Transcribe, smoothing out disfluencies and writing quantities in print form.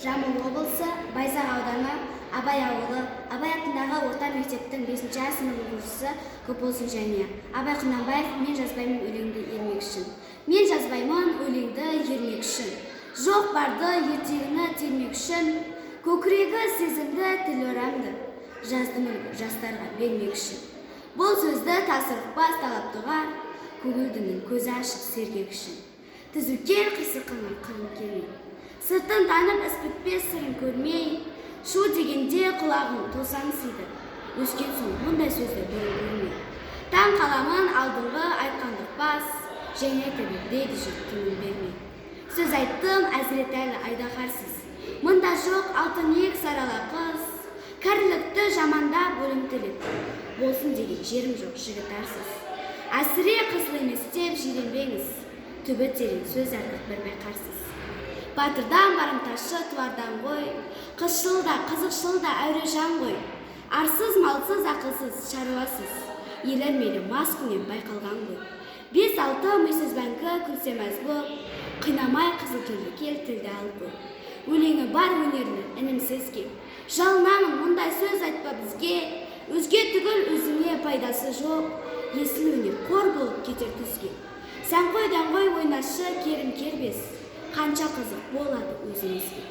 Жамбыл облысы Байзақ ауданы Абай ауылы Абай атындағы орта мектептің 5-ші сынып оқушысы Көпболсын Жәния. Абай Құнанбаев: мен жазбаймын өлеңді ермек үшін. Мен жазбаймын өлеңді ермек үшін. Жоқ барды ертегіні термек үшін. Көкірегі сезімді тіл орамды. Жаздым үлгі жастарға бермек үшін. Бұл сөзді тасырықпас талап тұғар, көңілдінің көзі ашық сергек үшін. Түзілген қырсыққанын қырын келмей, сыртын танып іс бітпес сырын көрмей, шу дегенде құлағын тосан сыйды. Өскен соң мұндай сөзді бұрын көрмей. Таң қаламын алдыңғы айтқандық бас, және айтып дейді жұрт тыным бермей. Сөз айттым әзіретәлі айдаһарсыз, мұнда жоқ алтын иек сарала қыз. Кәрілікті жамандап өлім тілеп, болсын деген жерім жоқ жігіт арсыз. Әсіре қысыл емес деп жиренбеңіз, түбі терең сөз артық бір байқарсыз. Батырдан барымташы туардан ғой, қызшыл да қызықшыл да әуре жан ғой. Арсыз малсыз ақылсыз шаруасыз, елер мейлі мас күнен байқалған ғой. 5-6 мүйсіз бәңкі күлсе мәз боп, қинамай қызыл тілді кел тілді алып қой. Өлеңі бар өнерлі інімсіз кеп, жалынамын мұндай сөз айтпа бізге, өзге түгіл өзіңе пайдасы жоқ, есіл өнер қор болып кетер түзге. Сән қойдан ғой ойнашы керім кербес, қанша қызық болады өзіңізге.